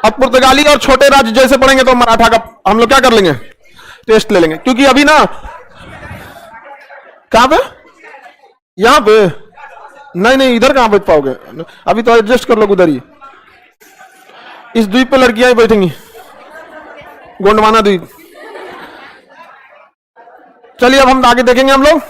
अब पुर्तगाली और छोटे राज्य जैसे पढ़ेंगे तो मराठा का हम लोग क्या कर लेंगे, टेस्ट ले लेंगे। क्योंकि अभी ना, कहां पे, यहां पे नहीं नहीं, इधर कहां बैठ पाओगे, अभी तो एडजस्ट कर लो उधर ही। इस द्वीप पे लड़कियां ही बैठेंगी, गोंडवाना द्वीप। चलिए अब हम आगे देखेंगे हम लोग।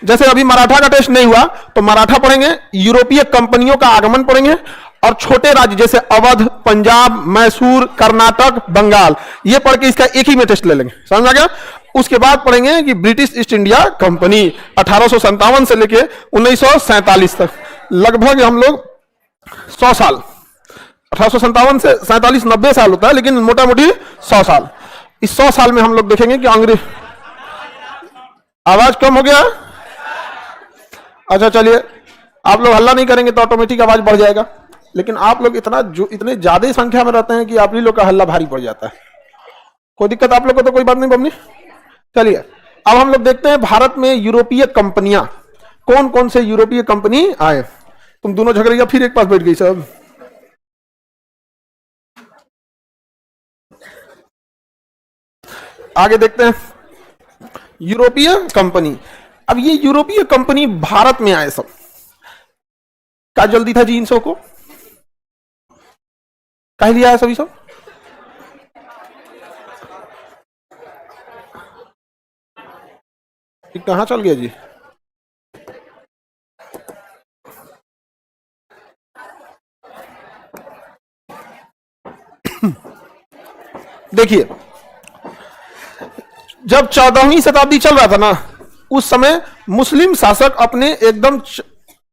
जैसे अभी मराठा का टेस्ट नहीं हुआ तो मराठा पढ़ेंगे, यूरोपीय कंपनियों का आगमन पढ़ेंगे, और छोटे राज्य जैसे अवध, पंजाब, मैसूर, कर्नाटक, बंगाल, ये पढ़ के इसका एक ही में टेस्ट ले लेंगे। समझ आ गया। उसके बाद पढ़ेंगे कि ब्रिटिश ईस्ट इंडिया कंपनी 1857 से लेके 1947 तक, लगभग हम लोग 100 साल, 1857 से 47 90 साल होता है, लेकिन मोटा मोटी 100 साल। इस 100 साल में हम लोग देखेंगे कि अंग्रेज, आवाज कम हो गया। अच्छा चलिए, आप लोग हल्ला नहीं करेंगे तो ऑटोमेटिक आवाज बढ़ जाएगा, लेकिन आप लोग इतने ज्यादा संख्या में रहते हैं कि आप ही लोग का हल्ला भारी पड़ जाता है। कोई दिक्कत आप लोग को तो कोई बात नहीं बमनी। चलिए अब हम लोग देखते हैं भारत में यूरोपीय कंपनियां, कौन कौन से यूरोपीय कंपनी आए। तुम दोनों झगड़िया फिर एक पास बैठ गई सब। आगे देखते हैं यूरोपीय कंपनी। अब ये यूरोपीय कंपनी भारत में आए सब, क्या जल्दी था जी इन सबको, कह लिया है सभी सब। कहां चल गया जी, देखिए जब 14वीं शताब्दी चल रहा था ना, उस समय मुस्लिम शासक अपने एकदम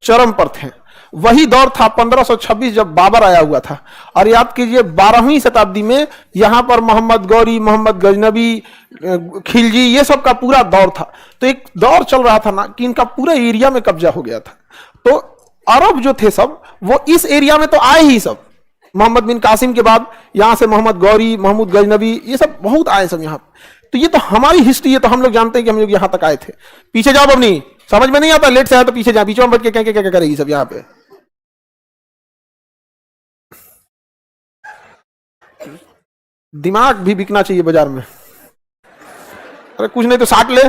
चरम पर थे। वही दौर था 1526 जब बाबर आया हुआ था। और याद कीजिए 12वीं शताब्दी में यहां पर मोहम्मद गौरी, मोहम्मद गजनबी, खिलजी, ये सब का पूरा दौर था। तो एक दौर चल रहा था ना कि इनका पूरा एरिया में कब्जा हो गया था। तो अरब जो थे सब वो इस एरिया में तो आए ही सब, मोहम्मद बिन कासिम के बाद यहां से मोहम्मद गौरी, मोहम्मद गजनबी, ये सब बहुत आए सब यहाँ। तो ये तो हमारी हिस्ट्री है, तो हम लोग जानते हैं कि हम लोग यहां तक आए थे। पीछे जाओ, अब नहीं समझ में नहीं आता, लेट से आया तो पीछे जाओ, बीच में बैठ के क्या क्या क्या करेगी सब यहाँ पे। दिमाग भी बिकना चाहिए बाजार में। अरे कुछ नहीं तो साट ले,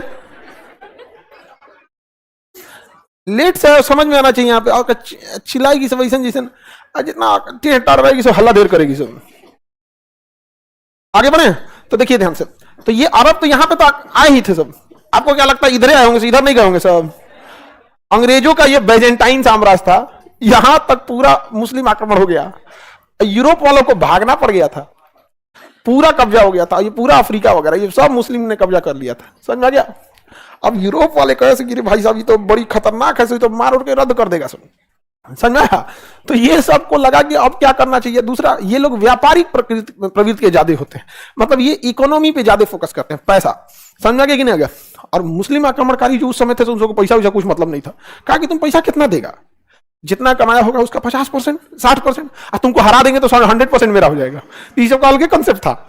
लेट से समझ में आना चाहिए यहाँ पे। और चिल्लाएगी सब ऐसा जैसे जितना टेढ़ रहेगी सब, हल्ला देर करेगी सब। आगे बढ़े तो देखिए ध्यान से, तो ये अरब तो यहाँ पे तो आए ही थे सब। आपको क्या लगता है इधर आए होंगे, इधर नहीं गए होंगे सब। अंग्रेजों का ये बैजेंटाइन साम्राज्य था, यहां तक पूरा मुस्लिम आक्रमण हो गया। यूरोप वालों को भागना पड़ गया था, पूरा कब्जा हो गया था। ये पूरा अफ्रीका वगैरह ये सब मुस्लिम ने कब्जा कर लिया था। समझ में आ गया। अब यूरोप वाले कैसे कि भाई साहब ये तो बड़ी खतरनाक है, तो मार उड़ के रद्द कर देगा सब। समझ में आया। तो ये सबको लगा कि अब क्या करना चाहिए। दूसरा, ये लोग व्यापारिक प्रवृत्ति के ज्यादा होते हैं, मतलब ये इकोनॉमी पे ज्यादा फोकस करते हैं, पैसा। समझ में आ गया कि नहीं आ गया। और मुस्लिम आक्रमणकारी जो उस समय थे तो उनको पैसा वैसा कुछ मतलब नहीं था। कहा कि तुम पैसा कितना देगा, जितना कमाया होगा उसका 50%, 60%, और तुमको हरा देंगे तो 100% मेरा हो जाएगा। ये सब का अलग कंसेप्ट था।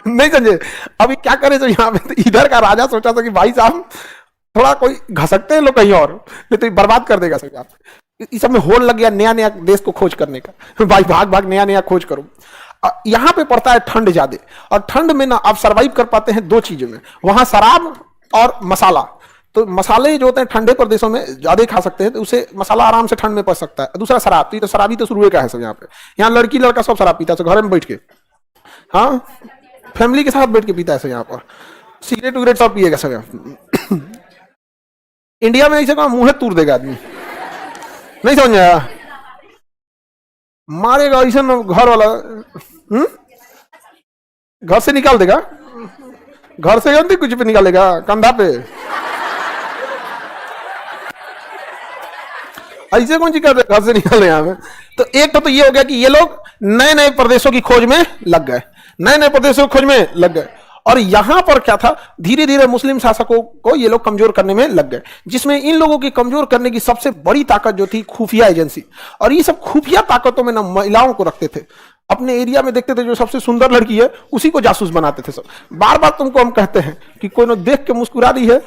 नहीं समझे। अभी क्या करे, तो यहाँ पे तो इधर का राजा सोचा था कि भाई साहब थोड़ा कोई घसकते हैं लोग कहीं और, नहीं तो बर्बाद कर देगा सब। इस सब में होड़ लग गया नया नया देश को खोज करने का। भाई भाग भाग नया नया खोज करो। यहाँ पे पड़ता है ठंड ज्यादा, और ठंड में ना आप सरवाइव कर पाते हैं दो चीजों में, वहां शराब और मसाला। तो मसाले जो होते हैं ठंडे प्रदेशों में ज्यादा खा सकते हैं, तो उसे मसाला आराम से ठंड में पच सकता है। दूसरा शराब, तो शराबी तो शुरू का है सब यहाँ पे। यहाँ लड़की लड़का सब शराब पीता है घर में बैठ के, हाँ फैमिली के साथ बैठ के पीता है सब यहाँ पर। सिगरेट उगरेट सब पिएगा सब यहाँ। इंडिया में ऐसे कहा मुंह तूर देगा आदमी, नहीं समझ आया, मारेगा ऐसा घर वाला। घर से निकाल देगा, घर से नहीं कुछ पे निकालेगा, कंधा पे। ऐसे कौन सी कर घर से निकाल रहे हैं। तो एक तो ये हो गया कि ये लोग नए नए प्रदेशों की खोज में लग गए, नए नए प्रदेशों की खोज में लग गए। और यहां पर क्या था, धीरे धीरे मुस्लिम शासकों को ये लोग कमजोर करने में लग गए, जिसमें इन लोगों की कमजोर करने की सबसे बड़ी ताकत जो थी खुफिया एजेंसी। और ये सब खुफिया ताकतों में ना महिलाओं को रखते थे, अपने एरिया में देखते थे जो सबसे सुंदर लड़की है उसी को जासूस बनाते थे सब। बार बार तुमको हम कहते हैं कि कोई न देख के मुस्कुरा रही है,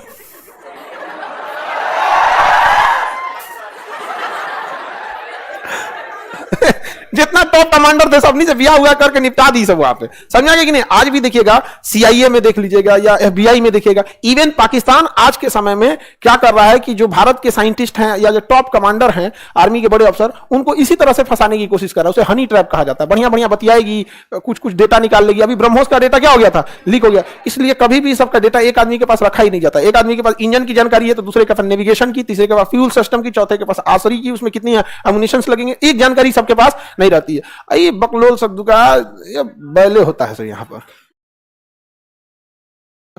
जितना टॉप कमांडर थे सब नीचे ब्याह हुआ करके निपटा दी सब वहां पे, समझा गया कि नहीं। आज भी देखिएगा सीआईए में देख लीजिएगा या एफबीआई में देखिएगा, इवन पाकिस्तान आज के समय में क्या कर रहा है कि जो भारत के साइंटिस्ट हैं या जो टॉप कमांडर हैं आर्मी के बड़े अफसर, उनको इसी तरह से फंसाने की कोशिश कर रहा है। उसे हनी ट्रैप कहा जाता है। बढ़िया बढ़िया बतियाएगी, कुछ कुछ डेटा निकाल लेगी। अभी ब्रह्मोस का डेटा क्या हो गया था, लीक हो गया। इसलिए कभी भी सबका डेटा एक आदमी के पास रखा ही नहीं जाता। एक आदमी के पास इंजन की जानकारी है तो दूसरे के पास नेविगेशन की, तीसरे के पास फ्यूल सिस्टम की, चौथे के पास आसरी की, उसमें कितनी एमुनिशंस लगेंगे, एक जानकारी सबके पास नहीं रहती है। ये बकलोल शब्द का ये बैले होता है सर। यहां पर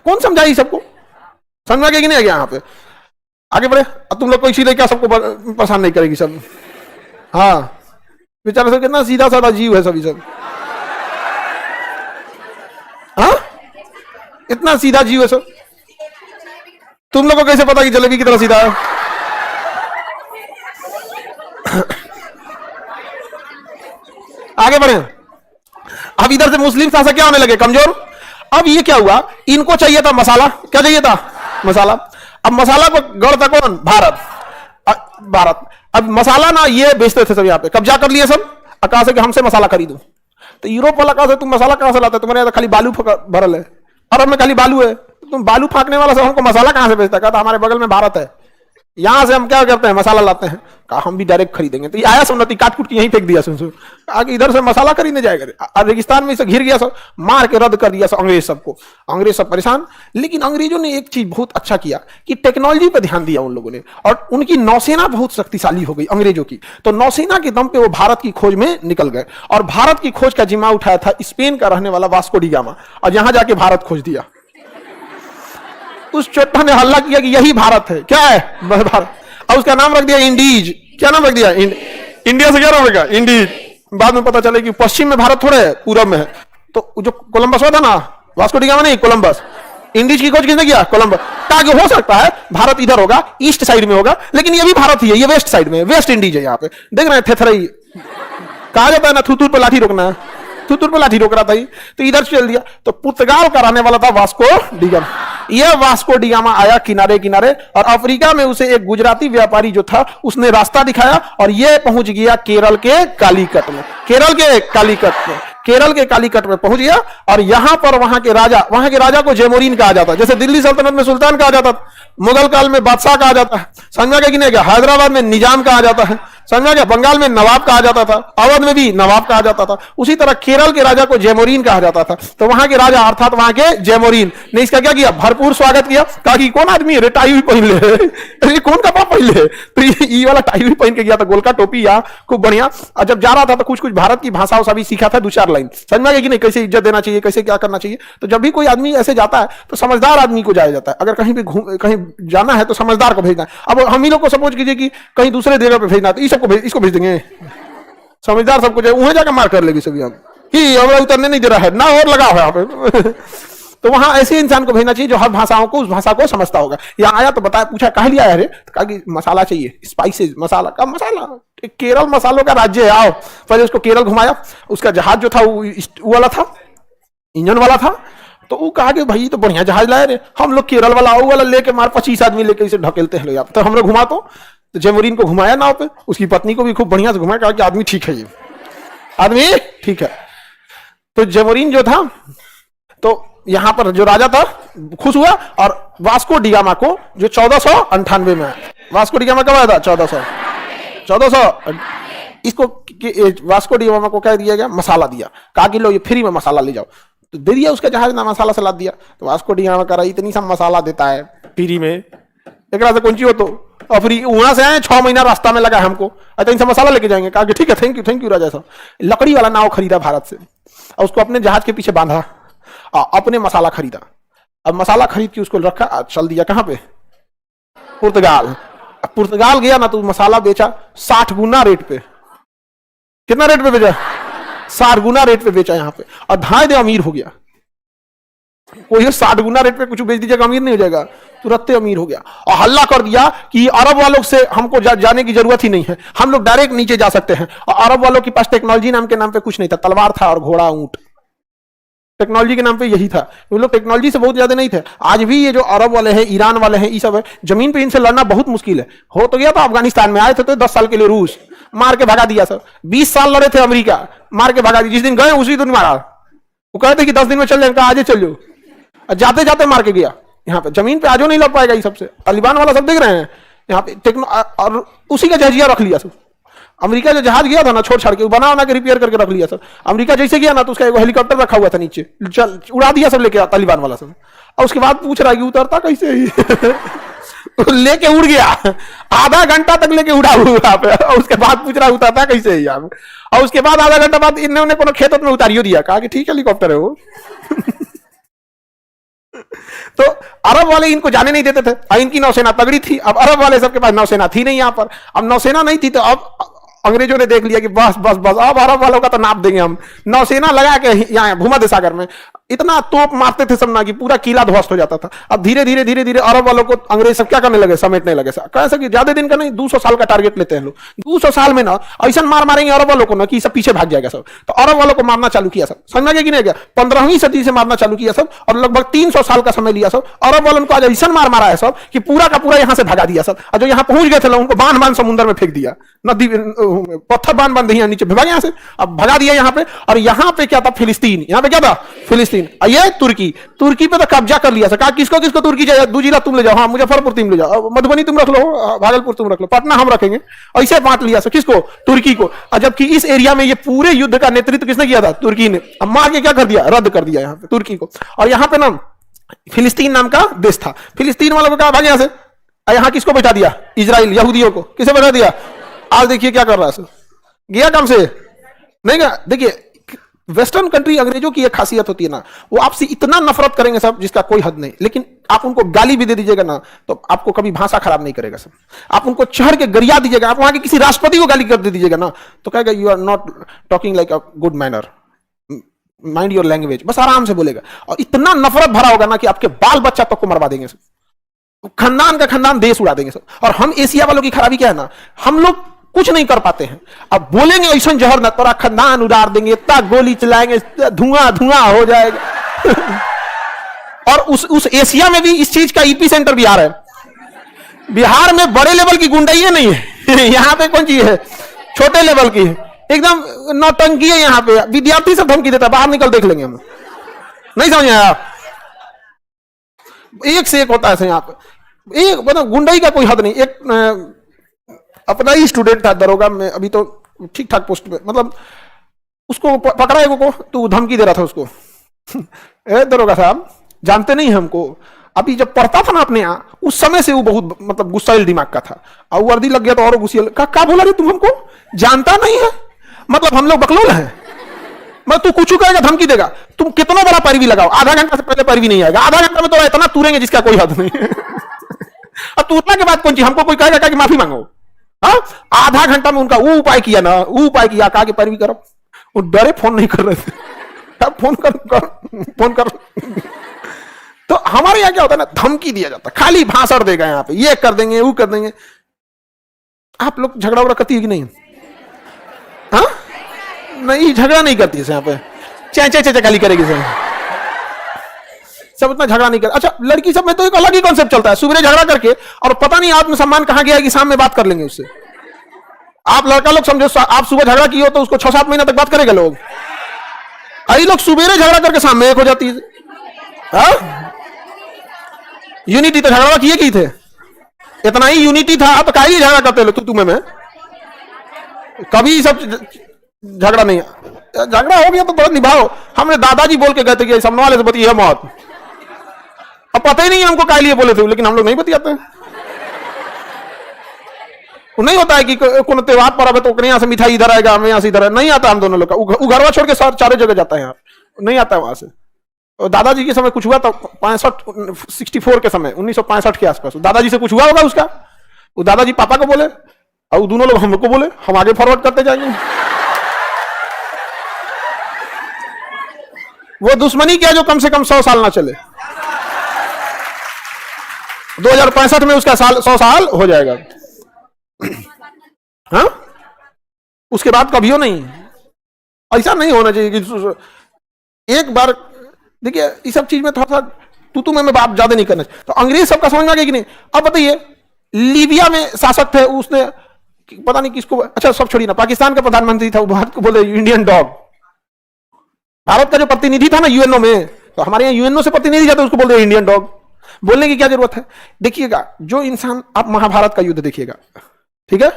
कौन समझाई सबको, समझा कि नहीं यहाँ पे। आगे बढ़े। अब तुम लोग को इसीलिए क्या सबको परेशान नहीं करेगी सब। हाँ बेचारा सब कितना सीधा साधा जीव है सभी सब। हाँ इतना सीधा जीव है सब। तुम लोग को कैसे पता कि जलेबी की तरह सीधा है। आगे बढ़े। अब इधर से मुस्लिम शासक क्या होने लगे, कमजोर। अब ये क्या हुआ, इनको चाहिए था मसाला। क्या चाहिए था, मसाला। अब मसाला को गढ़ता कौन, भारत। भारत अब मसाला ना ये बेचते थे सब, यहाँ पे कब्जा कर लिए सब। कहा से कि हमसे मसाला खरीदो। तो यूरोप वाला कहा से तुम मसाला कहां से लाते, तुम्हारे यहाँ तो खाली बालू भरल है, अरब में खाली बालू है, तुम बालू फाकने वाला सब हमको मसाला कहां से बेचता। कहता हमारे बगल में भारत है, यहां से हम क्या करते हैं, मसाला लाते हैं। कहा हम भी डायरेक्ट खरीदेंगे। तो ये आया सुनती काट कूट के यहीं फेंक दिया सुन आगे, इधर से मसाला खरीदने जाएगा। रेगिस्तान में से घिर गया सब, मार के रद्द कर दिया सब अंग्रेज सबको। अंग्रेज सब परेशान। लेकिन अंग्रेजों ने एक चीज बहुत अच्छा किया कि टेक्नोलॉजी पर ध्यान दिया उन लोगों ने, और उनकी नौसेना बहुत शक्तिशाली हो गई अंग्रेजों की। तो नौसेना के दम पे वो भारत की खोज में निकल गए, और भारत की खोज का जिम्मा उठाया था स्पेन का रहने वाला वास्को डी गामा, और यहां जाके भारत खोज दिया। उस चोट्टा ने हल्ला किया कि यही भारत है। क्या है, भारत। और उसका नाम रख दिया इंडीज। क्या नाम रख दिया, इंडिया से क्या नाम रखा, इंडीज। बाद में पता चले कि पश्चिम में भारत थोड़े है, पूरब में है। तो जो कोलंबस हुआ था ना, वास्को डी गामा नहीं, कोलंबस। इंडीज की खोज किसने किया, कोलंबस। ताकि हो सकता है भारत इधर होगा, ईस्ट साइड में होगा, लेकिन ये भी भारत ही है, ये वेस्ट साइड में, वेस्ट इंडीज है। यहाँ पे देख रहे हैं थेथरई कहा जाता है ना, थूथूर पे लाठी रोकना है, थूथूर पे लाठी रोक रहा था। तो इधर चल दिया। तो पुर्तगाल का रहने वाला था वास्को डी गामा। यह वास्को डी गामा आया किनारे किनारे, और अफ्रीका में उसे एक गुजराती व्यापारी जो था उसने रास्ता दिखाया, और यह पहुंच गया केरल के कालीकट में। केरल के कालीकट में, केरल के कालीकट में पहुंच गया। और यहां पर वहां के राजा को जैमोरीन कहा जाता है। जैसे दिल्ली सल्तनत में सुल्तान कहा जाता, मुगल काल में बादशाह कहा जाता है, समझा गया कि नहीं, हैदराबाद में निजाम कहा जाता है, समझा गया, बंगाल में नवाब कहा जाता था, अवध में भी नवाब कहा जाता था। उसी तरह केरल के राजा को जैमोरीन कहा जाता था। तो वहां के राजा अर्थात वहां के जैमोरीन ने इसका क्या किया, भरपूर स्वागत किया। कहा कि कौन आदमी है, टाई भी पहन ले, अरे कौन कपड़ा पहन ले। तो ये वाला टाई भी पहन के गया था, गोलका टोपी या खूब बढ़िया। और जब जा रहा था तो कुछ कुछ भारत की भाषाओं से भी सीखा था, 2-4 लाइन। समझ में आ गया कि नहीं, कैसे इज्जत देना चाहिए, कैसे क्या करना चाहिए। तो जब भी कोई आदमी ऐसे जाता है तो समझदार आदमी को जाया जाता है। अगर कहीं भी कहीं जाना है तो समझदार को भेजना है। अब हम ही लोग को सपोज कीजिए कि कहीं दूसरे जगह पे भेजना है, तो इसको भेज देंगे। समझदार सबको जाए, वहां जाकर मार कर लेगी सभी। हम ही हमें उतरने नहीं दे रहा है ना, और लगा हुआ यहाँ पे। तो वहां ऐसे इंसान को भेजना चाहिए जो हर भाषाओं को, उस भाषा को समझता होगा। यहाँ आया तो बताया, पूछा कहा लिया है रे, तो कहा कि मसाला चाहिए, स्पाइसेस मसाला। का मसाला, केरल मसालों का राज्य है, आओ। पहले उसको केरल घुमाया। उसका जहाज जो था वो वाला था, इंजन वाला था। तो वो कहा कि भाई तो बढ़िया जहाज लाए रे, हम लोग केरल वाला वो वाला लेके मार 25 आदमी लेके इसे ढकेलते हैं लोग। तो हम लोग घुमा तो जैमोरीन को घुमाया नाव पे, उसकी पत्नी को भी खूब बढ़िया से घुमाया। कहा कि आदमी ठीक है, ये आदमी ठीक है। तो जैमोरीन जो था, तो यहां पर जो राजा था खुश हुआ, और वास्को डी गामा को जो 1498 में आया। वास्को डी गामा कब आया था, 1400। इसको वास्को डी गामा को क्या दिया गया, मसाला दिया। कहा कि लो ये फ्री में मसाला ले जाओ। तो दे दिया उसका जहाज ना, मसाला सलाद दिया। तो वास्को डी गामा करा, इतनी सा मसाला देता है फ्री में, एक से कौन ची हो। तो वहां से आए, 6 महीना रास्ता में लगा हमको, अच्छा इनसे मसाला लेके जाएंगे। कहा कि ठीक है, थैंक यू राजा साहब। लकड़ी वाला नाव खरीदा भारत से, और उसको अपने जहाज के पीछे बांधा, अपने मसाला खरीदा। अब मसाला खरीद के उसको रखा, चल दिया कहां पे, पुर्तगाल। पुर्तगाल गया ना तो मसाला बेचा 60 गुना रेट पे। कितना रेट पे बेचा, 60 गुना रेट पे बेचा यहाँ पे। और धाए दे अमीर हो गया। कोई 60 गुना रेट पे कुछ बेच दीजिएगा, अमीर नहीं हो जाएगा, तुरंत अमीर हो गया। और हल्ला कर दिया कि अरब वालों से हमको जाने की जरूरत ही नहीं है, हम लोग डायरेक्ट नीचे जा सकते हैं। और अरब वालों के पास टेक्नोलॉजी नाम के नाम पे कुछ नहीं था, तलवार था और घोड़ा ऊंट। टेक्नोलॉजी के नाम पे यही था। वो लोग टेक्नोलॉजी से बहुत ज्यादा नहीं थे। आज भी ये जो अरब वाले हैं, ईरान वाले हैं, ये सब है, जमीन पे इनसे लड़ना बहुत मुश्किल है। हो तो गया था अफगानिस्तान में, आए थे तो 10 साल के लिए रूस, मार के भगा दिया सर। 20 साल लड़े थे अमेरिका, मार के भगा दिया। जिस दिन गए उसी दिन मारा। वो कहते कि 10 दिन में चल जाएगा, आज चल जाओ, जाते जाते मार के गया। यहाँ पे जमीन पे आजो नहीं लड़ पाएगा। ये सबसे तालिबान वाला सब देख रहे हैं यहाँ पे टेक्नो, और उसी का जहाजिया रख लिया सब। अमेरिका जो जहाज गया था ना छोड़ छाड़ के, बना बना के रिपेयर करके रख लिया सब। अमेरिका जैसे गया ना तो उसका एक हेलीकॉप्टर रखा हुआ था नीचे, चल उड़ा दिया सब लेके, तालिबान वाला सब। और उसके बाद पूछ रहा है कि उतरता कैसे ही लेके उड़ गया, आधा घंटा तक लेके उड़ा हुआ पे, और उसके बाद पूछ रहा उतरता कैसे ही यहाँ। और उसके बाद आधा घंटा बाद इन्होंने कोनो खेत में उतारियो दिया, कहा कि ठीक हेलीकॉप्टर है वो तो अरब वाले इनको जाने नहीं देते थे, और इनकी नौसेना तगड़ी थी। अब अरब वाले सबके पास नौसेना थी नहीं यहाँ पर। अब नौसेना नहीं थी तो अब अंग्रेजों ने देख लिया कि बस बस बस अब अरब वालों का तो नाप देंगे हम। नौसेना लगा के यहाँ भूमध्य सागर में इतना तोप मारते थे सब ना कि पूरा किला ध्वस्त हो जाता था। अब धीरे धीरे धीरे धीरे अरब वालों को अंग्रेज सब क्या करने लगे, समेटने लगे। कैसे कि ज्यादा दिन का नहीं, 200 साल का टारगेट लेते हैं लोग। 200 साल में ना ऐसा मार मारेंगे अरब वालों को ना कि सब पीछे भाग जाएगा सब। तो अरब वालों को मारना चालू किया सब, समझ में कि नहीं गया। 15वीं सदी से मारना चालू किया सब, और लगभग 300 साल का समय लिया सब। अरब वालों को आज ऐसा मार मारा है सब कि पूरा का पूरा यहाँ से भगा दिया सब। और जो यहाँ पहुंच गए थे लोग उनको बांध बांध समुद्र में फेंक दिया, नदी पत्थर बांध बांध दिया नीचे, भागा यहाँ से। अब भगा दिया यहाँ पे। और यहाँ पे क्या था, फिलिस्तीन। यहाँ पे क्या था, फिलिस्तीन। ये तुर्की पे तो कब्जा कर लिया। कहा किसको किसको तुर्की चाहिए, 2 जिला तुम ले जाओ, हाँ मुजफ्फरपुर तुम ले जाओ, मधुबनी तुम रख लो, भागलपुर तुम रख लो, पटना हम रखेंगे। ऐसे बांट लिया किसको, तुर्की को। और जबकि इस एरिया में ये पूरे युद्ध का नेतृत्व किसने किया था, तुर्की ने। अब मार के क्या कर दिया, रद्द कर दिया यहाँ पे तुर्की को। और यहाँ पे ना फिलिस्तीन नाम का देश था। फिलिस्तीन वालों को कहा भाग यहाँ से। यहाँ किसको बैठा दिया, इजराइल, यहूदियों को किसे बैठा दिया। आज देखिए क्या कर रहा है, गया काम से नहीं गया। देखिए वेस्टर्न कंट्री, अंग्रेजों की एक खासियत होती है ना, वो आपसे इतना नफरत करेंगे सब जिसका कोई हद नहीं। लेकिन आप उनको गाली भी दे दीजिएगा ना तो आपको कभी भाषा खराब नहीं करेगा सब। आप उनको चढ़ के गरिया दीजिएगा, आप वहां के किसी राष्ट्रपति को गाली कर दे दीजिएगा ना तो कहेगा you are not talking like a good manner, mind your language, बस आराम से बोलेगा। और इतना नफरत भरा होगा ना कि आपके बाल बच्चा तक को मरवा देंगे सब, खानदान का खानदान देश उड़ा देंगे सब। और हम एशिया वालों की खराबी क्या है ना, हम लोग कुछ नहीं कर पाते हैं। अब बोलेंगे ऐसा जहर ना तोरा खानदान उड़ार देंगे, इतना गोली चलाएंगे, धुआं धुआं हो जाएगा और उस एशिया में भी इस चीज का ईपी सेंटर बिहार है। बिहार में बड़े लेवल की गुंडाई नहीं है यहाँ पे कौन चीज है, छोटे लेवल की है, एकदम नौटंकी है। यहाँ पे विद्यार्थी सब धमकी देता है, बाहर निकल देख लेंगे हम, नहीं समझ आया। एक से एक होता है यहाँ पे, एक मतलब गुंडाई का कोई हद नहीं। एक अपना ही स्टूडेंट था दरोगा में, अभी तो ठीक ठाक पोस्ट पे, मतलब उसको पकड़ा है को तो धमकी दे रहा था उसको ए दरोगा साहब जानते नहीं हमको। अभी जब पढ़ता था ना अपने यहाँ, उस समय से वो बहुत मतलब गुस्साइल दिमाग का था। और वर्दी लग गया तो और गुस्सेल, क्या बोला रे तुम हमको जानता नहीं है, मतलब हम लोग बकलोल हैं, मतलब तू कुछ कहेगा धमकी देगा, तुम कितना बड़ा पैरवी लगाओ, आधा घंटा से पहले पैरवी नहीं आएगा, आधा घंटा में तो इतना तूरेंगे जिसका कोई हद नहीं और तूरने के बाद कौन चीज, हमको कोई कहेगा कि माफी मांगो। हाँ, आधा घंटा में उनका वो उपाय किया ना, वो उपाय किया, कहा कि पैरवी करो। वो डरे फोन नहीं कर रहे थे, अब फोन कर तो हमारे यहाँ क्या होता है ना, धमकी दिया जाता, खाली भाषण देगा यहाँ पे, ये कर देंगे वो कर देंगे। आप लोग झगड़ा उगड़ा करती है कि नहीं? हाँ नहीं, झगड़ा नहीं करती है यहाँ पे, चे खाली करेगी सब इतना झगड़ा नहीं कर। अच्छा लड़की सब में तो एक अलग ही कॉन्सेप्ट चलता है, सुबह झगड़ा करके और पता नहीं आत्मसम्मान कहां गया कि शाम में बात कर लेंगे उससे। आप लड़का लोग समझो, आप सुबह झगड़ा किए हो तो उसको 6-7 महीना तक बात करेंगे लोग। आई लोग सुबह झगड़ा करके शाम में एक हो जाती है। यूनिटी तो झगड़ा किए की थे, इतना ही यूनिटी था तो काहे झगड़ा करते लोग तुम्हें में, कभी सब झगड़ा नहीं। झगड़ा हो गया तो बहुत निभाओ। हमने दादाजी बोल के गए थे कि सामने वाले से बतिए मौत, अब पता ही नहीं हमको काय लिए बोले थे, लेकिन हम लोग नहीं बतियाते। नहीं होता है कि कोई त्योहार पर अब तो यहाँ से मिठाई इधर आएगा, हमें यहाँ से इधर नहीं आता। हम दोनों लोग का घरवा छोड़ के चारों जगह जाता है, यहाँ नहीं आता है वहां से। और दादाजी के समय कुछ हुआ तो 64 के समय 1965 के आसपास दादाजी से कुछ हुआ होगा उसका, वो दादाजी पापा को बोले और दोनों लोग हमको बोले, हम आगे फॉरवर्ड करते जाएंगे। वो दुश्मनी क्या जो कम से कम 100 साल ना चले, 2065 में उसका 100 साल हो जाएगा। हाँ उसके बाद कभी हो नहीं, ऐसा नहीं होना चाहिए कि एक बार देखिए इस सब चीज में थोड़ा सा तू मैं बात ज्यादा नहीं करना चाहिए। तो अंग्रेज सबका समझ में आ गया कि नहीं? अब बताइए, लीबिया में शासक थे, उसने पता नहीं किसको, अच्छा सब छोड़िए ना, पाकिस्तान का प्रधानमंत्री था, वो भारत को बोले इंडियन डॉग। भारत का जो प्रतिनिधि था ना यूएनओ में, तो हमारे यहाँ यूएनओ से प्रतिनिधि जाते उसको बोल रहे इंडियन डॉग। बोलने की क्या जरूरत है? देखिएगा जो इंसान, आप महाभारत का युद्ध देखिएगा, ठीक है,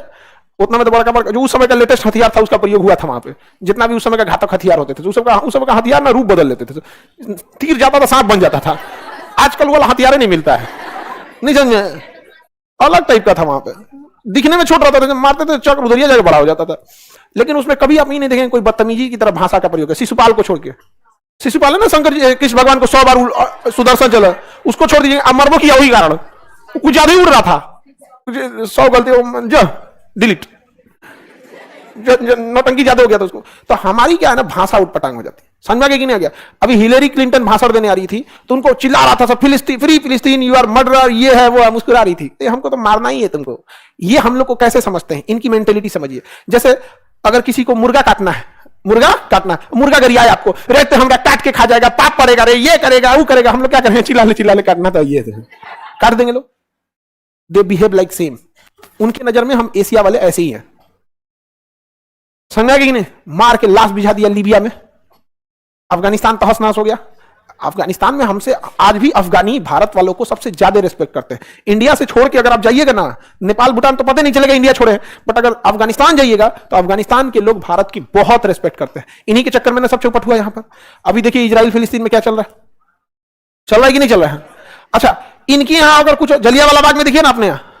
उतना में तो बड़ा जो उस समय का लेटेस्ट हथियार था उसका प्रयोग हुआ था वहां पे, जितना भी उस समय का घातक हथियार होते थे, उस समय का हथियार ना रूप बदल लेते थे, तीर जाता था सांप बन जाता था। आजकल वाला हथियार नहीं मिलता है, नहीं समझे, अलग टाइप का था वहां पे, दिखने में छोट रहता था, जब मारते थे चक्र उधरिया जगह बड़ा हो जाता था। लेकिन उसमें कभी आप नहीं देखेंगे कोई बदतमीजी की तरह भाषा का प्रयोग है। शिशुपाल को छोड़ के, शिशुपाल है ना शंकर जी कृष्ण भगवान को 100 बार सुदर्शन चला, उसको छोड़ दीजिए, अमरबो किया वही कारण, कुछ ज्यादा ही उड़ रहा था, 100 गलती डिलीट, नौटंकी ज्यादा हो गया था उसको। तो हमारी क्या है ना, भाषा उठपटांग हो जाती है, समझ में कि नहीं आ गया? अभी हिलेरी क्लिंटन भाषण देने आ रही थी तो उनको चिल्ला रहा था सब, फिलिस्तीन फ्री फिलिस्तीन, यू आर मर्डरर, ये है वो है, मुस्कुरा रही थी। तो हमको तो मारना ही है तुमको। ये हम लोग को कैसे समझते हैं, इनकी मेंटेलिटी समझिए। जैसे अगर किसी को मुर्गा काटना है, मुर्गा गरियाए आपको, रहते हमरा काट के खा जाएगा, पाप पड़ेगा, रे ये करेगा वो करेगा, हम लोग क्या करेंगे, चिल्ला ले काटना तो ये काट देंगे लोग। They behave like same. उनके नजर में हम एशिया वाले ऐसे ही हैं, समझा कि नहीं? मार के लाश बिछा दिया लीबिया में, अफगानिस्तान तहस नहस हो गया। अफगानिस्तान में हमसे आज भी अफगानी भारत वालों को सबसे ज्यादा रिस्पेक्ट करते हैं। इंडिया से छोड़ के अगर आप जाइएगा ना, नेपाल भूटान तो पता नहीं चलेगा इंडिया छोड़े, बट अगर अफगानिस्तान जाइएगा तो अफगानिस्तान के लोग भारत की बहुत रिस्पेक्ट करते हैं। इन्हीं के चक्कर में ना सब चौपट हुआ यहां पर। अभी देखिए इजराइल फिलिस्तीन में क्या चल रहा है कि नहीं चल रहा है? अच्छा, इनके यहां अगर कुछ, जलियांवाला बाग में देखिए ना, अपने यहां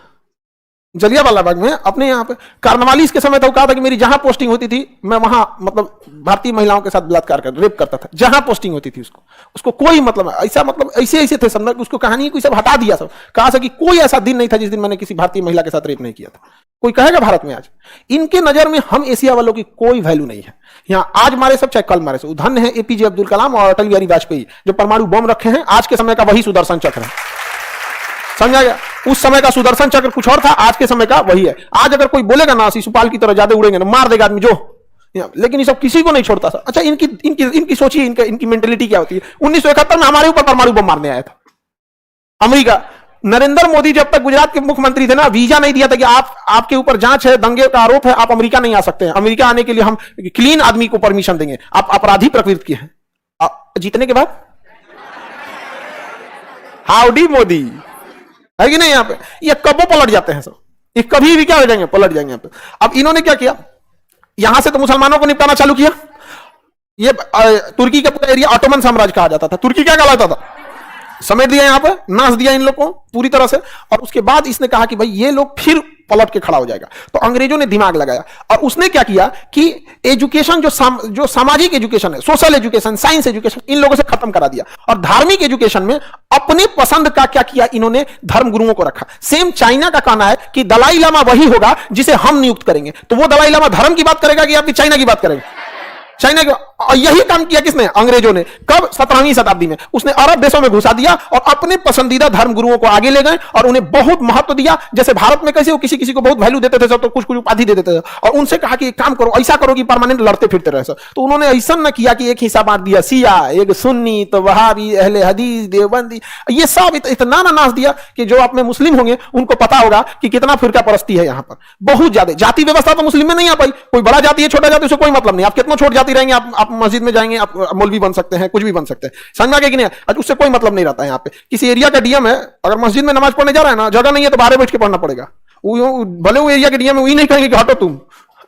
जलियांवाला बाग में अपने यहाँ पे कार्नवालिस के समय तो कहा था कि मेरी जहां पोस्टिंग होती थी मैं वहां मतलब भारतीय महिलाओं के साथ बलात्कार कर रेप करता था, जहां पोस्टिंग होती थी उसको कोई मतलब ऐसा, मतलब ऐसे थे समझ, उसको कहानी कोई सब हटा दिया सब, कहा था कि कोई ऐसा दिन नहीं था जिस दिन मैंने किसी भारतीय महिला के साथ रेप नहीं किया था। कोई कहेगा भारत में आज? इनके नजर में हम एशिया वालों की कोई वैल्यू नहीं है। यहाँ आज मारे सब चाहे कल मारे सब, धन्य है एपीजे अब्दुल कलाम और अटल बिहारी वाजपेयी जो परमाणु बम रखे हैं। आज के समय का वही सुदर्शन चक्र है, समझा गया? उस समय का सुदर्शन चक्र कुछ और था, आज के समय का वही है। आज अगर कोई बोलेगा ना शिशुपाल की तरह ज्यादा उड़ेंगे ना, मार देगा आदमी जो, लेकिन ये सब किसी को नहीं छोड़ता सर। अच्छा, इनकी सोचिए, इनकी मेंटेलिटी क्या होती है। 1971 में हमारे ऊपर परमाणु बम मारने आया था अमेरिका। नरेंद्र मोदी जब तक गुजरात के मुख्यमंत्री थे ना, वीजा नहीं दिया था कि आपके ऊपर जांच है, दंगे का आरोप है, आप अमेरिका नहीं आ सकते हैं। अमेरिका आने के लिए हम क्लीन आदमी को परमिशन देंगे, आप अपराधी प्रकृति के हैं। जीतने के बाद हाउडी मोदी है कि नहीं? यहाँ पे ये कबो पलट जाते हैं सब, ये कभी भी क्या हो जाएंगे, पलट जाएंगे यहाँ पे। अब इन्होंने क्या किया, यहां से तो मुसलमानों को निपटाना चालू किया। ये तुर्की का पूरा एरिया ऑटोमन साम्राज्य कहा जाता था, तुर्की क्या कहलाता था, समेट दिया, यहां पे नाश दिया इन लोगों को पूरी तरह से। और उसके बाद इसने कहा कि भाई ये लोग फिर पलट के खड़ा हो जाएगा। तो अंग्रेजों ने दिमाग लगाया और उसने क्या किया कि एजुकेशन जो सामाजिक एजुकेशन है, सोशल एजुकेशन, साइंस एजुकेशन, इन लोगों से खत्म करा दिया। और धार्मिक एजुकेशन में अपने पसंद का क्या किया इन्होंने, धर्म गुरुओं को रखा। सेम चाइना का कहना है कि दलाई लामा वही होगा जिसे हम नियुक्त करेंगे। तो वो दलाई लामा धर्म की बात करेगा कि आपकी चाइना की बात करेगा? चाइना के। यही काम किया किसने? अंग्रेजों ने। कब? 17वीं शताब्दी में। उसने अरब देशों में घुसा दिया और अपने पसंदीदा धर्म गुरुओं को आगे ले गए और उन्हें बहुत महत्व दिया। जैसे भारत में कैसे वो किसी किसी को बहुत वैल्यू देते थे, सब तो कुछ कुछ उपाधि दे देते थे और उनसे कहा कि एक काम करो, ऐसा करो कि परमानेंट लड़ते फिरते रहे। तो उन्होंने ऐसा न किया कि एक हिस्सा बांट दिया, शिया, एक सुन्नी, तो वहाबी, अहले हदीस, देवबंदी, ये सब इतना ना नाश दिया कि जो आप में मुस्लिम होंगे उनको पता होगा कि कितना फिरका परस्ती है यहाँ पर, बहुत ज्यादा। जाति व्यवस्था तो मुस्लिम में नहीं आ पाई। कोई बड़ा जाति है, छोटा जाति, उससे कोई मतलब नहीं। आप कितना छोट जाति रहेंगे, आप मस्जिद में जाएंगे, आप मौलवी बन सकते हैं, कुछ भी बन सकते हैं, समझ में आ गया कि नहीं? उससे कोई मतलब नहीं रहता है। यहाँ पे किसी एरिया का डीएम है, अगर मस्जिद में नमाज पढ़ने जा रहा है ना, जगह नहीं है तो बाहर बैठ के पढ़ना पड़ेगा। भले वो एरिया के डीएम है, वही नहीं कहेंगे कि हटो तुम,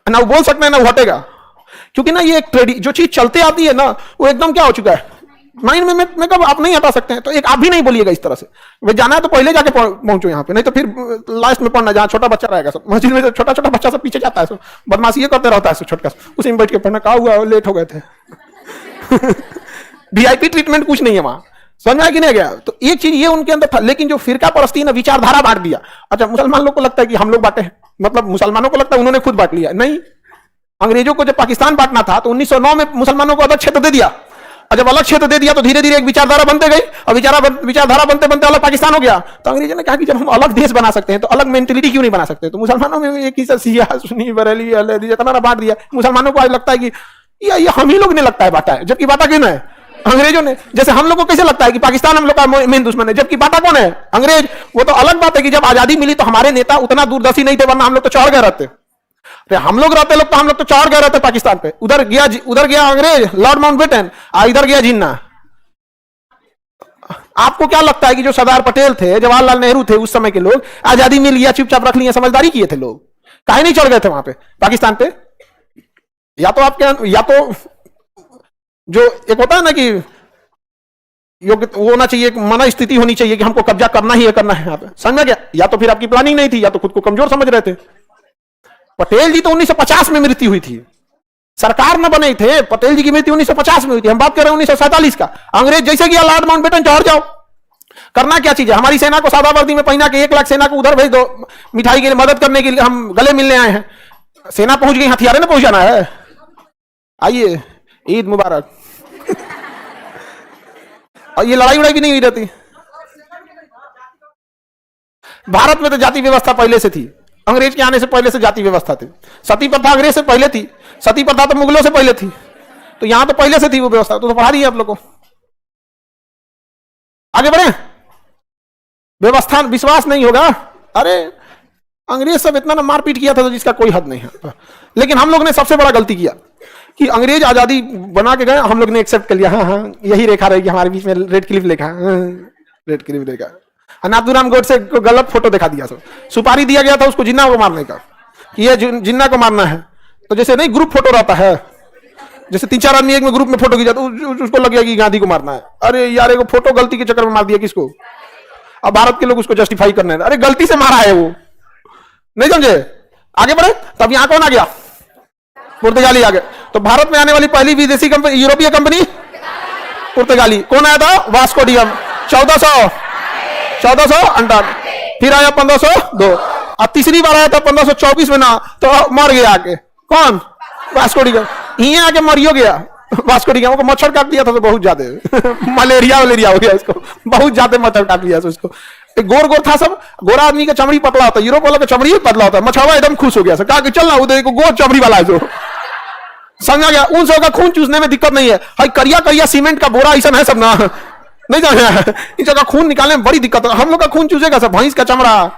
ना वो बोल सकते हैं ना वो हटेगा, क्योंकि ना ये एक जो चीज चलते आती है ना, वो एकदम क्या हो चुका है माइंड में। मैं कब आप नहीं हटा सकते हैं, तो एक आप भी नहीं बोलिएगा इस तरह से। भाई जाना है तो पहले जाके पहुंचो यहाँ पे, नहीं तो फिर लास्ट में पढ़ना, जहाँ छोटा बच्चा रहेगा सब मस्जिद में, छोटा छोटा बच्चा सब पीछे जाता है, सब बदमाशी करते रहता है छोटका, उसी में बैठ के पढ़ना। कहा हुआ लेट हो गए थे। वीआईपी ट्रीटमेंट कुछ नहीं है वहां, समझ में कि नहीं गया? तो एक चीज ये उनके अंदर था। लेकिन जो फिरका परस्ती ना, विचारधारा बांट दिया। अच्छा, मुसलमान लोग को लगता है कि हम लोग बांटे हैं, मतलब मुसलमानों को लगता है उन्होंने खुद बांट लिया। नहीं, अंग्रेजों को जब पाकिस्तान बांटना था तो 1909 में मुसलमानों को अलग क्षेत्र दे दिया। और जब अलग क्षेत्र दे दिया तो धीरे धीरे एक विचारधारा बनते गई और विचारधारा बनते बनते अलग पाकिस्तान हो गया। तो अंग्रेजों ने कहा कि जब हम अलग देश बना सकते हैं तो अलग मेंटेलिटी क्यों नहीं बना सकते? तो मुसलमानों में एक ही शिया, सुन्नी, बरेली, अहले हदीस इतना बांट दिया। मुसलमानों को आज लगता है कि ये हम ही लोग ने लगता है बांटा है, जबकि बांटा क्यों है? अंग्रेजों ने। जैसे हम लोग को कैसे लगता है कि पाकिस्तान हम लोग का मेन दुश्मन है, जबकि बात कौन है? अंग्रेज। वो तो अलग बात है कि जब आजादी मिली तो हमारे नेता उतना दूरदर्शी नहीं थे, वरना हम लोग तो चढ़ गए रहते। हम लोग रहते लोग तो हम लोग तो चढ़ गए रहते पाकिस्तान पे। उधर गया अंग्रेज लॉर्ड माउंटबेटन, इधर गया जिन्ना। आपको क्या लगता है कि जो सरदार पटेल थे, जवाहरलाल नेहरू थे, उस समय के लोग आजादी मिल लिया चुपचाप रख लिया, समझदारी किए थे लोग? काहे नहीं चढ़ गए थे वहां पे पाकिस्तान पे? या तो आपके, या तो जो एक होता है ना कि योग्य वो होना चाहिए, मन स्थिति होनी चाहिए कि हमको कब्जा करना ही है, करना है यहाँ पे, समझ गया? या तो फिर आपकी प्लानिंग नहीं थी, या तो खुद को कमजोर समझ रहे थे। पटेल जी तो 1950 में मृत्यु हुई थी, सरकार न बने थे। पटेल जी की मृत्यु 1950 में हुई थी, हम बात कर रहे हैं 1947 का। अंग्रेज जैसे गया लॉर्ड माउंटबेटन, चढ़ जाओ। करना क्या चीज है? हमारी सेना को सादा वर्दी में पहना के 1 लाख सेना को उधर भेज दो, मिठाई के लिए मदद करने के लिए, हम गले मिलने आए हैं। सेना पहुंच गई, हथियार ना पहुंचाना है। आइए, ईद मुबारक। और ये लड़ाई उड़ाई भी नहीं हुई रहती। भारत में तो जाति व्यवस्था पहले से थी, अंग्रेज के आने से पहले से जाति व्यवस्था थी। सती प्रथा अंग्रेज से पहले थी, सती प्रथा तो मुगलों से पहले थी, तो यहां तो पहले से थी वो व्यवस्था। तो पढ़ा रही है आप लोग को। आगे बढ़े। व्यवस्था विश्वास नहीं होगा। अरे अंग्रेज सब इतना ना मारपीट किया था तो जिसका कोई हद नहीं है। लेकिन हम लोग ने सबसे बड़ा गलती किया कि अंग्रेज आजादी बना के गए, हम लोग ने एक्सेप्ट कर लिया। हाँ हाँ, यही रेखा रहेगी हमारे बीच में, रेड क्लिफ रेखा, रेड क्लिफ रेखा। नाथुराम गोडसे को गलत फोटो दिखा दिया। सुपारी दिया गया था उसको जिन्ना को मारने का, कि ये जिन्ना को मारना है। तो जैसे नहीं ग्रुप फोटो रहता है, जैसे 3-4 आदमी एक में ग्रुप में फोटो खींचा तो उसको लग गया कि गांधी को मारना है। अरे यार, एक फोटो गलती के चक्कर में मार दिया किसको? अब भारत के लोग उसको जस्टिफाई करने, अरे गलती से मारा है वो, नहीं समझे? आगे बढ़े। तब यहां कौन आ गया? पुर्तगाली आ गए। तो भारत में आने वाली पहली विदेशी कंपनी, यूरोपीय कंपनी पुर्तगाली। कौन आया था? Vasco D gamma. 1458। फिर आया 1502, और तीसरी बार आया था 1524 में ना, तो मर गया आके। कौन? Vasco D gamma. यहीं आके मरियो गया वास्को डी गामा को। मच्छर काट लिया था तो बहुत ज्यादा मलेरिया हो गया उसको, बहुत ज्यादा मच्छर काट लिया था उसको। गोर गोर था सब, गोरा आदमी का चमड़ी पतला होता है, यूरोप वाला का चमड़ी ही पतला होता है। मछुआ एकदम खुश हो गया, कहा कि चल ना उधर को गोर चमड़ी वाला है जो, समझा गया? उन सब का खून चूसने में दिक्कत नहीं है। भाई करिया करिया सीमेंट का बोरा ऐसा है सब ना, नहीं समझा? इन सब का खून निकालने में बड़ी दिक्कत है। हम लोग का खून चूसेगा सब, भैंस का चमड़ा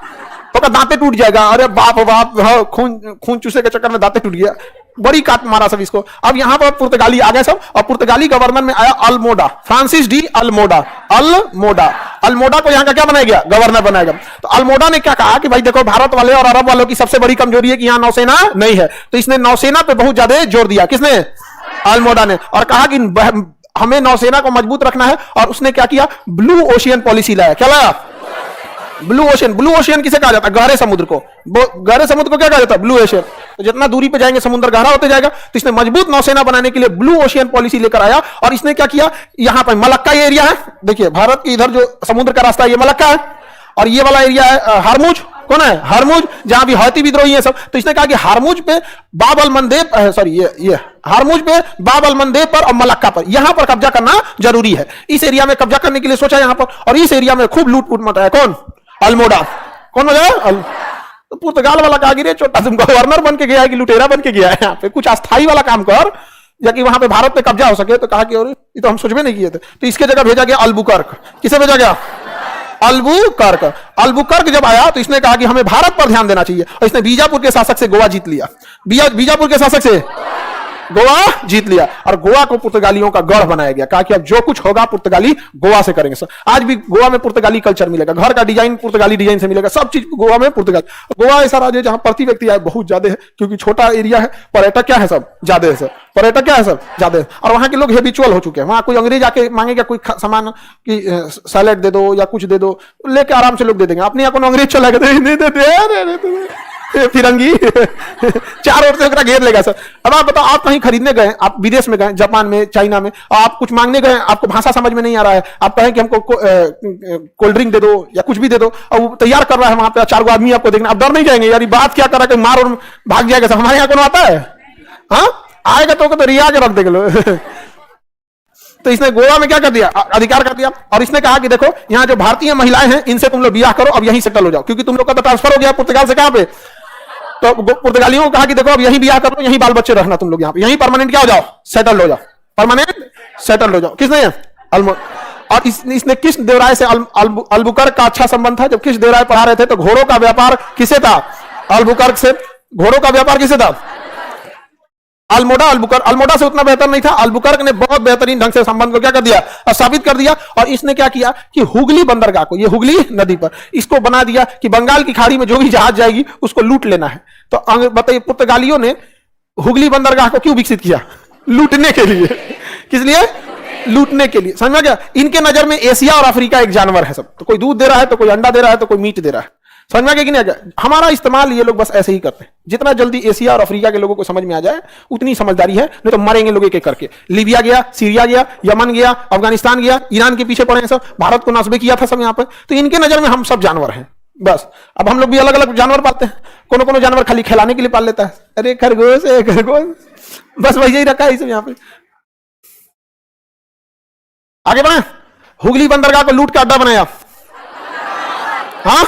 तो का दांते टूट जाएगा। अरे बाप बाप, हाँ, खून चूसे के चक्कर में दांते टूट गया, बड़ी काट मारा सब इसको। अब यहाँ पर पुर्तगाली आ गए सब, और पुर्तगाली गवर्नर में आया अल्मोडा, फ्रांसिस डी अल्मोडा। अल्मोडा को यहाँ का क्या बनाया गया? गवर्नर बनाया गया। तो अल्मोडा ने क्या कहा कि भाई देखो, भारत वाले और अरब वालों की सबसे बड़ी कमजोरी है कि यहाँ नौसेना नहीं है। तो इसने नौसेना पे बहुत ज्यादा जोर दिया। किसने? अल्मोडा ने। और कहा कि हमें नौसेना को मजबूत रखना है। और उसने क्या किया? ब्लू ओशियन पॉलिसी लाया। क्या लाया? Blue ocean. ब्लू ओशियन किसे कहा जाता है? गहरे समुद्र को। गहरे समुद्र को क्या कहा जाता है? Blue ocean. तो जितना दूरी पे जाएंगे समुद्र गहरा होते जाएगा। तो इसने मजबूत नौसेना बनाने के लिए ब्लू ओशियन पॉलिसी लेकर आया। और इसने क्या किया? यहां पर मलक्का ये एरिया है, देखिए भारत की इधर जो समुद्र का रास्ता है ये मलक्का है, और ये वाला एरिया है हारमुज। कौन है? हारमुज, जहां भी हौती विद्रोही है सब। तो इसने कहा कि हारमुज पे, बाब अल मंदेब, सॉरी ये हारमुज पे, बाब अल मंदेब पर और मलक्का पर, यहां पर कब्जा करना जरूरी है। इस एरिया में कब्जा करने के लिए सोचा यहां पर, और इस एरिया में खूब लूट-फूट मचा है। कौन? अल्मोडा। कौन हो जाए? तो पुर्तगाल वाला कहा कि रे छोटा तुम गवर्नर बन के गया है कि लुटेरा बन के गया है? यहाँ पे कुछ अस्थाई वाला काम कर, जाकि वहां पे भारत पे कब्जा हो सके। तो कहा कि और ये तो हम सोच में नहीं किए थे। तो इसके जगह भेजा गया अल्बुकर्क। किसे भेजा गया? अल्बुकर्क। अल्बुकर्क जब आया तो इसने कहा कि हमें भारत पर ध्यान देना चाहिए, और इसने बीजापुर के शासक से गोवा जीत लिया। बीजापुर के शासक से गोवा जीत लिया, और गोवा को पुर्तगालियों का गढ़ बनाया गया। कहा कि अब जो कुछ होगा पुर्तगाली गोवा से करेंगे। आज भी गोवा में पुर्तगाली कल्चर मिलेगा, घर का डिजाइन पुर्तगाली डिजाइन से मिलेगा, सब चीज गोवा में पुर्तगाल। गोवा ऐसा राज्य है जहां प्रति व्यक्ति आय बहुत ज्यादा है, क्योंकि छोटा एरिया है। पर्यटक क्या है? सब ज्यादा है सर। पर्यटक क्या है? सब ज्यादा है। और वहां के लोग हैबिचुअल हो चुके हैं। वहां कोई अंग्रेज आके मांगेगा कोई सामान की सैलेड दे दो या कुछ दे दो, लेके आराम से लोग दे देंगे। अपने यहाँ को अंग्रेज चला गया फिरंगी चार ओर से ओकरा घेर लेगा सर। अब आप बताओ, आप कहीं खरीदने गए, आप विदेश में गए, जापान में, चाइना में, और आप कुछ मांगने गए, आपको भाषा समझ में नहीं आ रहा है, आप कहें कि हमको कोल्ड ड्रिंक दे दो या कुछ भी दे दो, और वो तैयार कर रहा है वहां पे 4 आदमी आपको देखना, आप डर नहीं जाएंगे यार ये बात क्या कर रहा है, मार और भाग जाएगा सर? हमारे यहाँ कौन आता है? हाँ आएगा तो रिया के रख देगा। तो इसने गोवा में क्या कर दिया? अधिकार कर दिया। और इसने कहा कि देखो यहाँ जो भारतीय महिलाएं हैं इनसे तुम लोग ब्याह करो, अब यहीं सेटल हो जाओ, क्योंकि तुम लोग का तो ट्रांसफर हो गया पुर्तगाल से। कहां पे? तो पुर्तगालियों को कहा कि देखो अब यहीं ब्याह करो, यहीं बाल बच्चे रहना तुम लोग, यहाँ पे यहीं परमानेंट क्या हो जाओ? सेटल हो जाओ, परमानेंट सेटल हो जाओ। किसने? और इसने कृष्ण देवराय से अल्बुकर्क का अच्छा संबंध था। जब कृष्ण देवराय पढ़ा रहे थे तो घोड़ों का व्यापार किसे था? अल्बुकर्क से। घोड़ों का व्यापार किसे था? अल्मोड़ा। अल्मोड़ा से उतना बेहतर नहीं था। अल्बुकर्क ने बहुत बेहतरीन ढंग से संबंध को क्या कर दिया? स्थापित कर दिया। और इसने क्या किया कि हुगली बंदरगाह को, ये हुगली नदी पर, इसको बना दिया कि बंगाल की खाड़ी में जो भी जहाज जाएगी उसको लूट लेना है। तो बताइए पुर्तगालियों ने हुगली बंदरगाह को क्यों विकसित किया? लूटने के लिए। किस लिए? लूटने के लिए। समझ में गया? इनके नजर में एशिया और अफ्रीका एक जानवर है सब। तो कोई दूध दे रहा है, तो कोई अंडा दे रहा है, तो कोई मीट दे रहा है। समझ में आ गया कि नहीं? हमारा इस्तेमाल ये लोग बस ऐसे ही करते हैं। जितना जल्दी एशिया और अफ्रीका के लोगों को समझ में आ जाए उतनी समझदारी है, नहीं तो मरेंगे लोग एक एक करके। लीबिया गया, सीरिया गया, यमन गया, अफगानिस्तान गया, ईरान के पीछे पड़े हैं सब। भारत को नस्बे किया था सब यहाँ पे। तो इनके नजर में हम सब जानवर हैं बस। अब हम लोग भी अलग अलग जानवर पालते हैं। कोनो कोनो जानवर खाली खिलाने के लिए पाल लेता है। अरे खरगोश है, खरगोश, बस वही यही रखा है इसे यहाँ पे। आगे बढ़े। हुगली बंदरगाह को लूट का अड्डा बनाया। हाँ,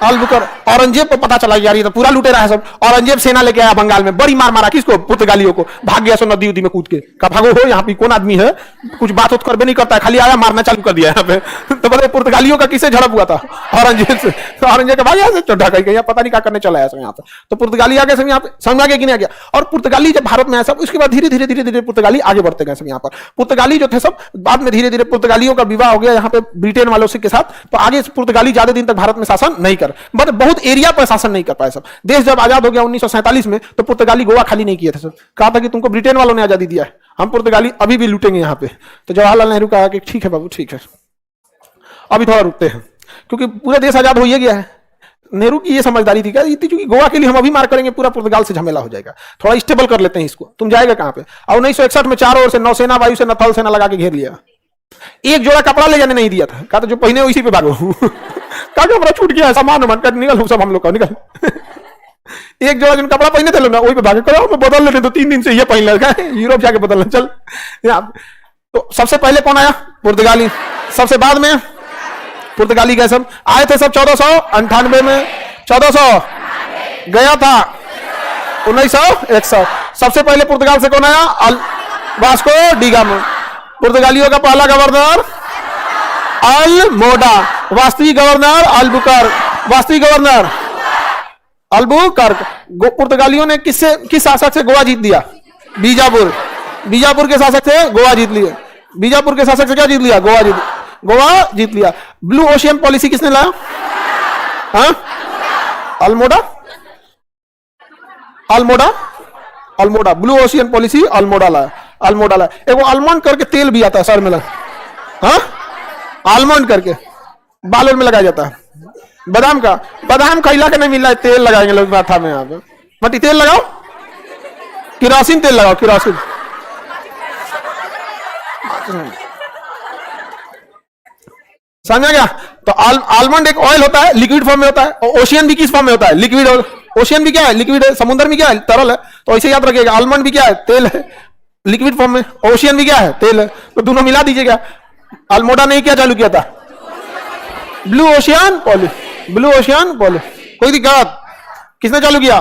अल्बुकर्क। औरंगजेब को पता चला यार ये तो पूरा लूटे रहा है सब। औरंगजेब सेना लेके आया बंगाल में, बड़ी मार मारा। किसको? पुर्तगालियों को। भाग गया सो नदी उदी में कूद के। कहा भागो हो, यहाँ पे कौन आदमी है? कुछ बात उत कर भी नहीं करता है, खाली आया मारना चालू कर दिया यहाँ पे। तो बोले पुर्तगालियों का किससे झड़प हुआ था? औरंगजेब से। तो औरंगजेब का भाई यहाँ से चढ़ा कहीं पता नहीं क्या करने चला है यहाँ पे। तो पुर्तगाली आ गए सब यहाँ पे। समझ आ गया कि नहीं आ गया? और पुर्तगाली जब भारत में आया सब, उसके बाद धीरे धीरे धीरे धीरे पुर्तगाली आगे बढ़ते गए सब यहाँ पर। पुर्तगाली जो थे सब बाद में धीरे धीरे पुर्तगालियों का विवाह हो गया यहाँ पे ब्रिटेन वालों के साथ। तो आगे पुर्तगाली ज्यादा दिन तक भारत में शासन नहीं कर, बट बहुत एरिया पर शासन नहीं कर पाए सब। देश जब आजाद हो गया 1947 में, तो पुर्तगाली गोवा खाली नहीं किए थे सब। कहा था कि तुमको ब्रिटेन वालों ने आजादी दिया है, हम पुर्तगाली अभी भी लूटेंगे यहाँ पे। तो जवाहरलाल नेहरू कहा कि ठीक है बाबू, ठीक है, अभी थोड़ा रुकते हैं, क्योंकि पूरा देश आजाद हो ही गया है। नेहरू की ये समझदारी थी क्या इतनी, क्योंकि गोवा के लिए हम अभी मार करेंगे पूरा पुर्तगाल से झमेला हो जाएगा, थोड़ा स्टेबल कर लेते हैं इसको। तुम जाएगा कहां पे? और 1961 में चारों ओर से नौसेना, वायुसेना, थल सेना लगा के घेर लिया। एक जोड़ा कपड़ा ले जाने नहीं दिया था। कहा तो जो पहने उसी पे भागो। कहा हमारा छूट गया, सामान मन कर निकल सब हम लोग का निकल। एक जोड़ा जिन कपड़ा पहने थे लोग ना वही पे भागे। करो मैं बदल लेते, तो 3 दिन से ये पहन लगा है, यूरोप जाके बदलना चल। तो सबसे पहले कौन आया? पुर्तगाली। सबसे बाद में पुर्तगाली गए सब। आए थे सब 1498 में। 1400 गया था 1961। सबसे पहले पुर्तगाल से कौन आया? Vasco D gamma. पुर्तगालियों का पहला गवर्नर अल्मोडा, वास्तविक गवर्नर अल्बुकर्क। वास्तविक गवर्नर अल्बुकर्क। पुर्तगालियों ने किस शासक से गोवा जीत दिया? बीजापुर। बीजापुर के शासक से गोवा जीत लिया। बीजापुर के शासक से क्या जीत लिया? गोवा जीत लिया। ब्लू ओशियन पॉलिसी किसने लाया? हाँ, Almora. Almora blue ocean policy Almora लाया। एक आलमंड करके तेल भी आता है सर में लगा। हाँ, आलमंड करके बालों में लगाया जाता है। बादाम खैला के नहीं मिल रहा है, तेल लगाएंगे लोग माथा में। यहाँ पे मटी तेल लगाओ, किरोसिन तेल लगाओ, किरोसिन। समझा गया? तो आलमंड एक ऑयल होता है, लिक्विड फॉर्म में होता है। और ओशियन भी किस फॉर्म में होता है? लिक्विड। ओशियन भी क्या है? लिक्विड है। समुद्र में क्या है? तरल है। तो ऐसे याद रखिएगा, आलमंड भी क्या है? तेल है, लिक्विड फॉर्म में। ओशियन भी क्या है? तेल है। तो दोनों मिला दीजिएगा। अल्मोडा ने क्या चालू किया था? Blue ocean policy. कोई दिक्कत? किसने चालू किया?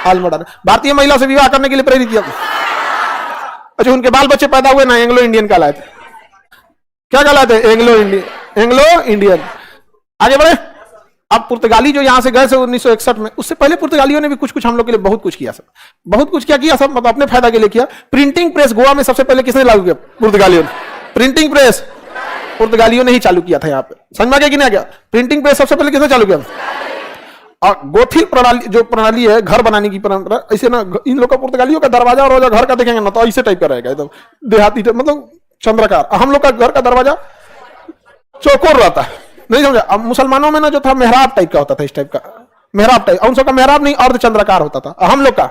अल्मोडा ने। भारतीय महिला से विवाह करने के लिए प्रेरित किया। अच्छा, उनके बाल बच्चे पैदा हुए ना, एंग्लो इंडियन कहलाए थे। क्या कहलाते? Anglo Indian. आगे बढ़े। अब पुर्तगाली जो यहां से गए थे 1961 में, उससे पहले पुर्तगालियों ने भी कुछ हम लोग के लिए बहुत कुछ किया सब। बहुत कुछ क्या किया सब, मतलब अपने फायदा के लिए किया। प्रिंटिंग प्रेस गोवा में सबसे पहले किसने लागू किया? पुर्तगालियों ने। प्रिंटिंग प्रेस पुर्तगालियों ने ही चालू किया था यहाँ पे। समझ में आ गया कि नहीं आ गया? प्रिंटिंग प्रेस सबसे पहले किसने चालू किया? और गोथिल प्रणाली, जो प्रणाली है घर बनाने की परंपरा, ऐसे ना इन लोग का पुर्तगालियों का दरवाजा और रोजा घर का देखेंगे ना तो ऐसे टाइप का रहेगा, एकदम देहाती, मतलब चंद्राकार। हम लोग का घर का दरवाजा चौकोर रहता है, नहीं समझा? अब मुसलमानों में ना जो था मेहराब टाइप का होता था, इस टाइप का मेहराब टाइप। उन सबका मेहराब नहीं, अर्ध चंद्राकार होता था। हम लोग का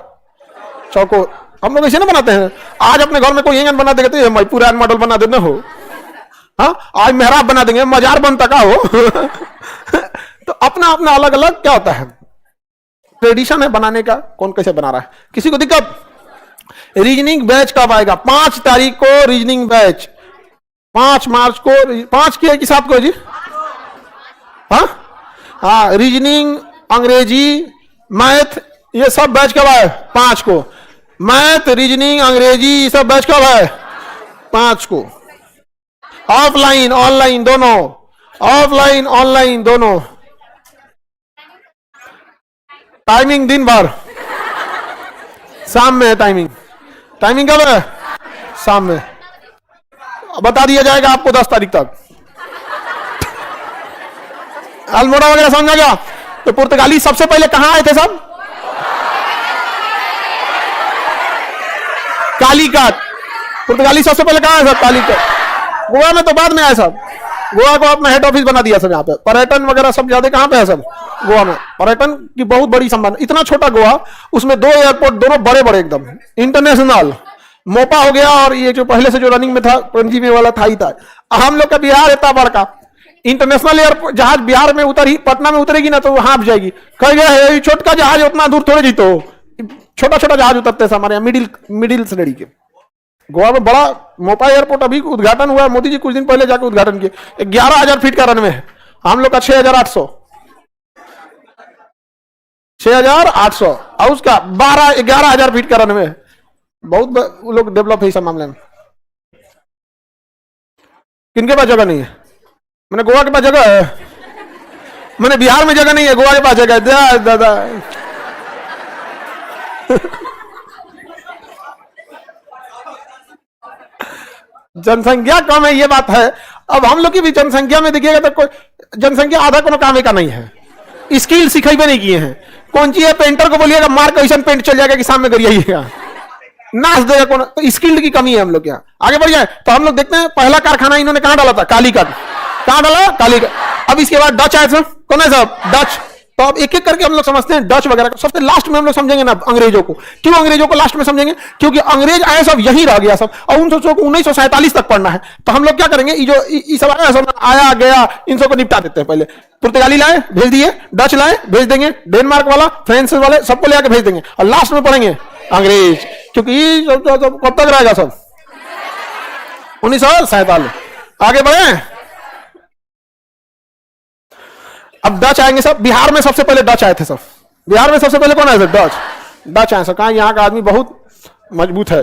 चौकोर। हम लोग ऐसे ना बनाते हैं। आज अपने घर में कोई एंगन बना देगा तो पुरान मॉडल बना देना हो। हाँ, आज मेहराब बना देंगे, मजार बनता का हो। तो अपना अपना अलग अलग क्या होता है, ट्रेडिशन है बनाने का, कौन कैसे बना रहा है। किसी को दिक्कत? रीजनिंग बैच कब आएगा? 5 तारीख को रीजनिंग बैच, 5 मार्च को। 5 की है कि 7 को जी? हाँ, रीजनिंग, अंग्रेजी, मैथ, ये सब बैच कब है? 5 को। मैथ, रीजनिंग, अंग्रेजी, ये सब बैच कब है? 5 को, ऑफलाइन ऑनलाइन दोनों, ऑफलाइन ऑनलाइन दोनों। टाइमिंग दिन भर, शाम में है टाइमिंग। टाइमिंग कब है? शाम में। बता दिया जाएगा आपको 10 तारीख तक। अल्मोड़ा वगैरह समझ आ गया? तो पुर्तगाली सबसे पहले कहां आए थे सब? कालीकट। पुर्तगाली सबसे पहले कहां है सब? कालीकट। गोवा में तो बाद में आए सब। गोवा को अपना हेड ऑफिस बना दिया सब। यहाँ पे पर्यटन वगैरह सब ज्यादा कहां पे है सब? गोवा में। पर्यटन की बहुत बड़ी संभावना। इतना छोटा गोवा, उसमें 2 एयरपोर्ट, दोनों बड़े बड़े एकदम इंटरनेशनल। मोपा हो गया, और ये जो पहले से जो रनिंग में था पणजी में वाला था ही था। हम लोग का बिहार इतना बड़का इंटरनेशनल एयरपोर्ट, जहाज बिहार में उतरी, पटना में उतरेगी ना तो वहां आप जाएगी। कह गया छोटका जहाज उतना दूर थोड़े जीतो, छोटा छोटा जहाज उतरते हैं हमारे यहाँ मिडिल श्रेणी के। गोवा में बड़ा मोपा एयरपोर्ट अभी उद्घाटन हुआ, मोदी जी कुछ दिन पहले जाकर उद्घाटन किए। 11,000 फीट का रनवे है, हम लोग का 6,800, 6,800, और उसका 11,000 फीट का रनवे है। बहुत लोग डेवलप है इस मामले में। किनके पास जगह नहीं है? मैंने गोवा के पास जगह है, मैंने बिहार में जगह नहीं है, गोवा के पास जगह है। दादा जनसंख्या कम है, ये बात है। अब हम लोग की भी जनसंख्या में देखिएगा तो कोई जनसंख्या आधा को काम का नहीं है। स्किल सिखाई भी नहीं किए हैं। कौन चीज है? पेंटर को बोलिएगा मार कैसन पेंट चल जाएगा कि सामने करिएगा, नाच देगा कौन? तो स्किल्ड की कमी है हम लोग यहाँ। आगे बढ़ जाए तो हम लोग देखते हैं पहला कारखाना इन्होंने कहां डाला था? कालीकट। कहां डाला? कालीकट। अब इसके बाद डच आए थे। कौन है सब? डच। तो अब एक एक करके हम लोग समझते हैं डच वगैरह को। सबसे लास्ट में हम लोग समझेंगे ना अंग्रेजों को। क्यों अंग्रेजों को लास्ट में समझेंगे? क्योंकि अंग्रेज आए सब यही रह गया सब, और उन सबको 1947 तक पढ़ना है। तो हम लोग क्या करेंगे? ये सब आया गया, इन सबको निपटा देते हैं। पहले पुर्तगाली लाए, भेज दिए। डच लाए, भेज देंगे। डेनमार्क वाला, फ्रांस वाले, सबको ले आके भेज देंगे। और लास्ट में पढ़ेंगे अंग्रेज, क्योंकि कब तक रहेगा सब? 1947। आगे बढ़े। अब डच आएंगे सब। बिहार में सबसे पहले डच आए थे सब। बिहार में सबसे पहले कौन आए थे? डच। डच आए सब। कहा यहाँ का आदमी बहुत मजबूत है।